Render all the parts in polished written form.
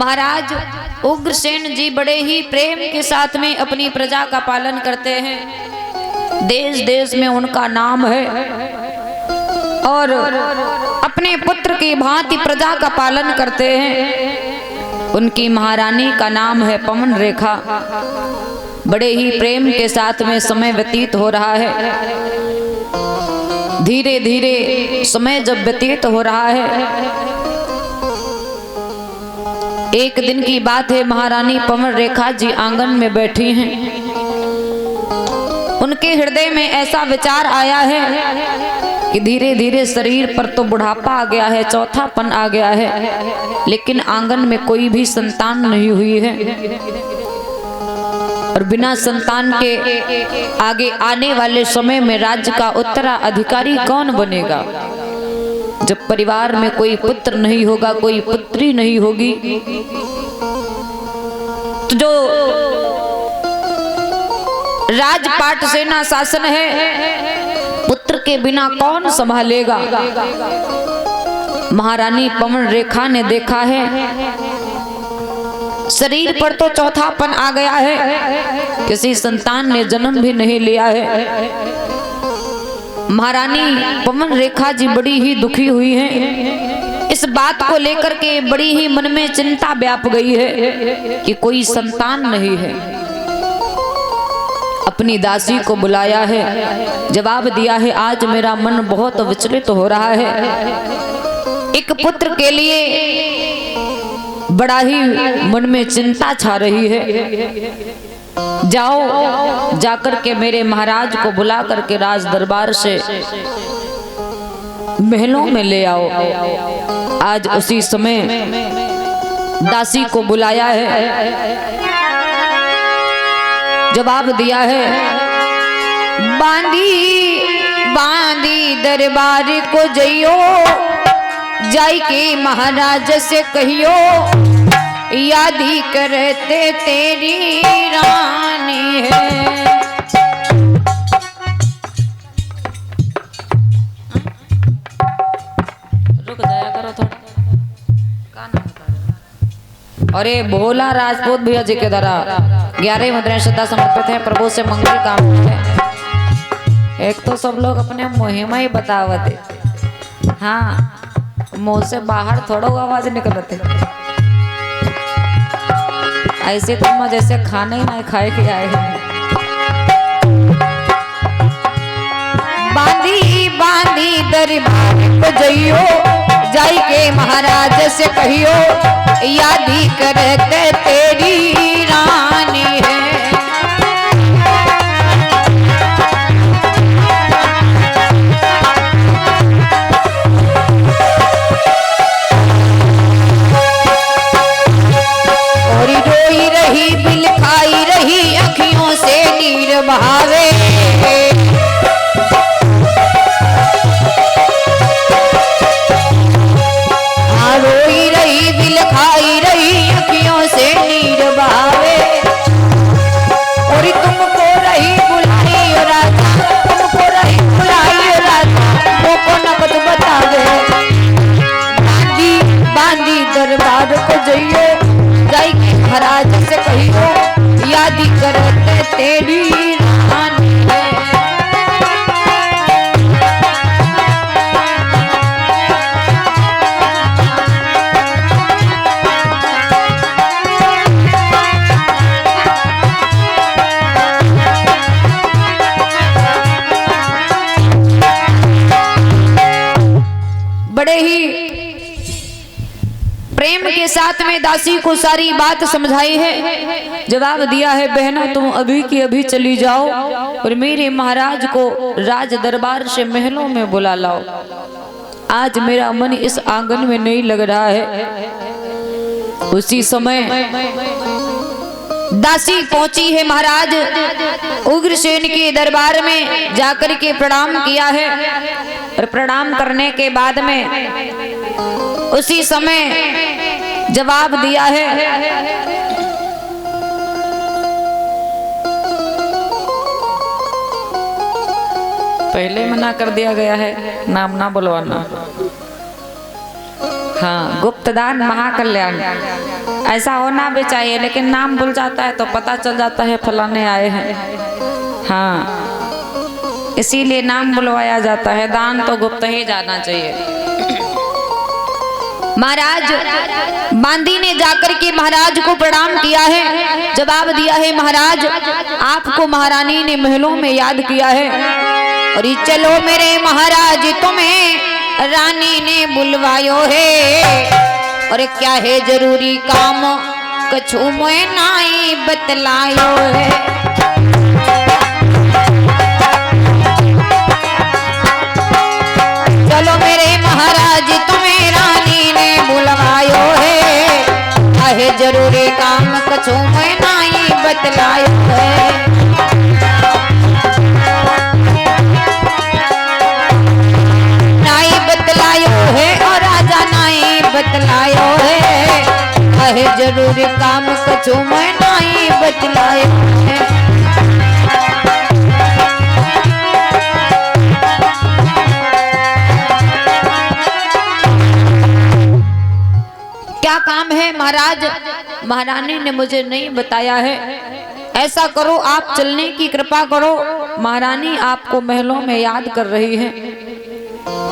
महाराज उग्रसेन जी बड़े ही प्रेम के साथ में अपनी प्रजा का पालन करते हैं। देश देश में उनका नाम है और अपने पुत्र की भांति प्रजा का पालन करते हैं। उनकी महारानी का नाम है पवन रेखा। बड़े ही प्रेम के साथ में समय व्यतीत हो रहा है। धीरे धीरे समय जब व्यतीत हो रहा है, एक दिन की बात है, महारानी पवन रेखा जी आंगन में बैठी हैं। उनके हृदय में ऐसा विचार आया है कि धीरे धीरे शरीर पर तो बुढ़ापा आ गया है, चौथापन आ गया है, लेकिन आंगन में कोई भी संतान नहीं हुई है। और बिना संतान के आगे आने वाले समय में राज्य का उत्तराधिकारी कौन बनेगा? जब परिवार में कोई पुत्र नहीं होगा, कोई पुत्री नहीं होगी, तो जो राजपाट सेना शासन है, पुत्र के बिना कौन संभालेगा? महारानी पवन रेखा ने देखा है शरीर पर तो चौथापन आ गया है, किसी संतान ने जन्म भी नहीं लिया है। महारानी पवन रेखा जी बड़ी ही दुखी हुई हैं। इस बात को लेकर के बड़ी ही मन में चिंता व्याप गई है कि कोई संतान नहीं है। अपनी दासी को बुलाया है, जवाब दिया है, आज मेरा मन बहुत विचलित हो रहा है। एक पुत्र के लिए बड़ा ही मन में चिंता छा रही है। जाओ, जाकर के मेरे महाराज को बुला करके राज दरबार से महलों में ले आओ। आज उसी समय दासी को बुलाया है, जवाब दिया है, बांधी बांधी दरबार को जइयो, जाई के महाराज से कहियो, यादी करते तेरी रानी है। रुक जाया करो थोड़ा। का नाम है? अरे भोला राजपूत भैया जी के द्वारा 11 मुद्राएं श्रद्धा समर्पित है। प्रभु से मंगल कामना है। एक तो सब लोग अपने महिमा ही बतावते, हाँ, मुंह से बाहर थोड़ा आवाज निकलते। ऐसे तुम जैसे खाने ही नहीं खाए के आए हैं। बांधी बांधी दरबार को जइयो, जाई के महाराज से कहियो, यादी करते तेरी रानी है। बिल खाई रही अखियों से नीर बहावे, हाँ रोई रही बिल खाई रही अखियों से नीर बहावे। और तुमको रही बुलाई राजा, तुमको रही बुलाई राजा, वो को नकद बतावे। बांधी बांधी दरबार को जइयो, जाई महाराज से कहियो, यादी करते तेरी रानी है। बड़े ही प्रेम के साथ में दासी को सारी बात समझाई है। जवाब दिया है, बहना तुम अभी की अभी चली जाओ और मेरे महाराज को राज दरबार से महलों में बुला लाओ। आज मेरा मन इस आंगन में नहीं लग रहा है। उसी समय दासी पहुंची है महाराज उग्रसेन के दरबार में, जाकर के प्रणाम किया है। और प्रणाम करने के बाद में उसी समय जवाब दिया है, पहले मना कर दिया गया है, नाम ना बुलवाना। हाँ, गुप्तदान महाकल्याण ऐसा होना भी चाहिए, लेकिन नाम भूल जाता है तो पता चल जाता है फलाने आए हैं। हाँ, इसीलिए नाम बुलवाया जाता है। दान तो गुप्त ही जाना चाहिए। महाराज बांदी ने जाकर के महाराज को प्रणाम किया है, जवाब दिया है महाराज आपको महारानी ने महलों में याद किया है, और ये चलो मेरे महाराज तुम्हें रानी ने बुलवायो है, और क्या है जरूरी काम कछु मोए नाई बतलायो है। चलो मेरे महाराज तुम्हें रानी ने बुलवायो है, क्या है जरूरी काम कछु मोए नाई बतलायो है। बतलायो है, कहे जरूरी काम कछु मैं नहीं बतलायो है। क्या काम है महाराज? महारानी ने मुझे नहीं बताया है। ऐसा करो आप चलने की कृपा करो, महारानी आपको महलों में याद कर रही है।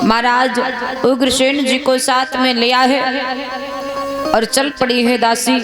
महाराज उग्रसेन जी को साथ में लिया है और चल पड़ी है दासी।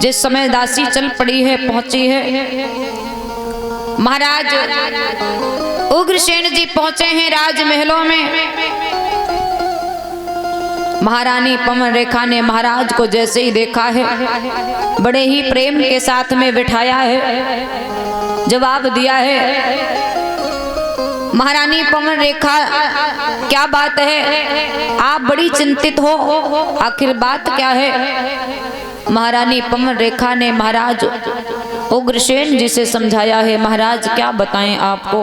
जिस समय दासी चल पड़ी है, पहुंची है, महाराज उग्रसेन जी पहुंचे हैं राजमहलों में। महारानी पवन रेखा ने महाराज को जैसे ही देखा है, बड़े ही प्रेम के साथ में बिठाया है, जवाब दिया है। महारानी पवन रेखा क्या बात है, आप बड़ी चिंतित हो, आखिर बात क्या है? महारानी पवन रेखा ने महाराज उग्रसेन जी से समझाया है, महाराज क्या बताएं आपको,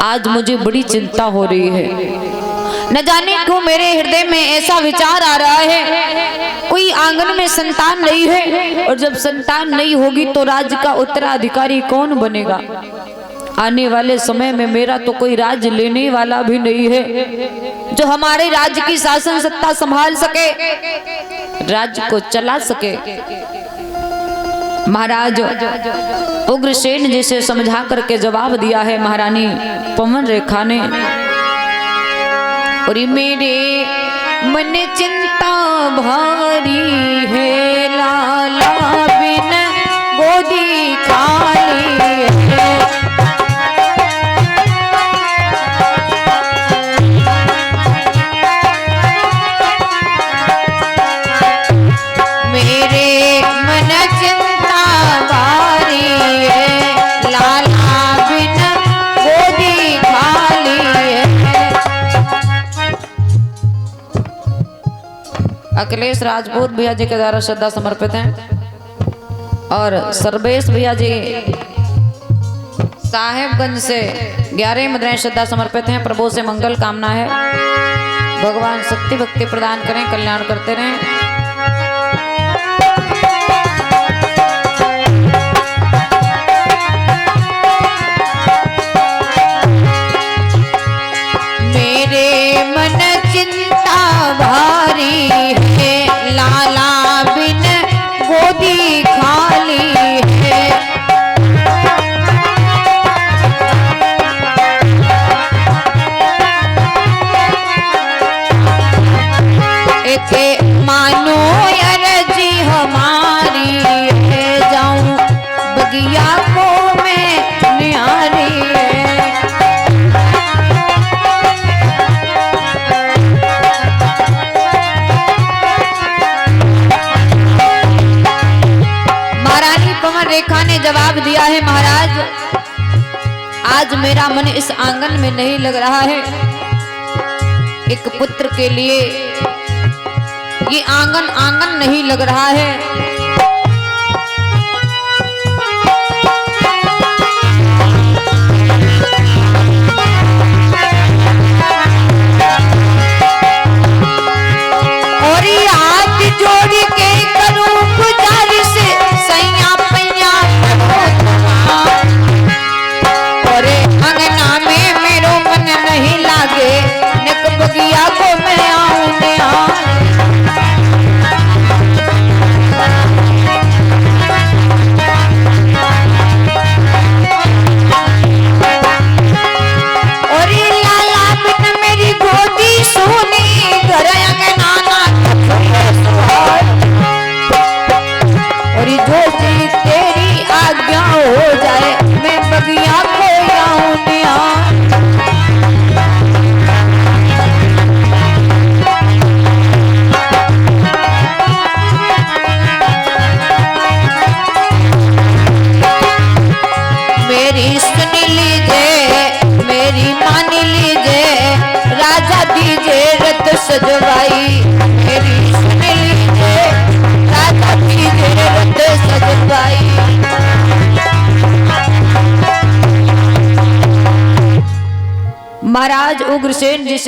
आज मुझे बड़ी चिंता हो रही है। न जाने क्यों मेरे हृदय में ऐसा विचार आ रहा है, कोई आंगन में संतान नहीं है, और जब संतान नहीं होगी तो राज्य का उत्तराधिकारी कौन बनेगा? आने वाले समय में मेरा तो कोई राज्य लेने वाला भी नहीं है जो हमारे राज्य की शासन सत्ता संभाल सके, राज्य को चला सके। महाराज उग्रसेन जी से समझा करके जवाब दिया है महारानी पवन रेखा ने, और मेरे मन चिंता भारी है, लाला बिन गोदी खाली है। अखिलेश राजपूत भैया जी के द्वारा श्रद्धा समर्पित हैं, और सर्वेश भैया जी साहेबगंज से 11 मुद्राएं श्रद्धा समर्पित हैं। प्रभु से मंगल कामना है, भगवान शक्ति भक्ति प्रदान करें, कल्याण करते रहें। भारी है, लाला बिन गोदी खाली है। इथे मानो अर्जी हमारी है, जाऊं बगिया को मैं निहारी है। रेखा ने जवाब दिया है, महाराज आज मेरा मन इस आंगन में नहीं लग रहा है। एक पुत्र के लिए ये आंगन आंगन नहीं लग रहा है। और ये हाथ जोड़ के करूं गुजारिश सैया अंगना में मेरो मन नहीं लागे, निक बगिया को मैं आऊं सजवाई मेरी सुन लीजिए राजा की रथ सजवाई। महाराज उग्रसेन जी से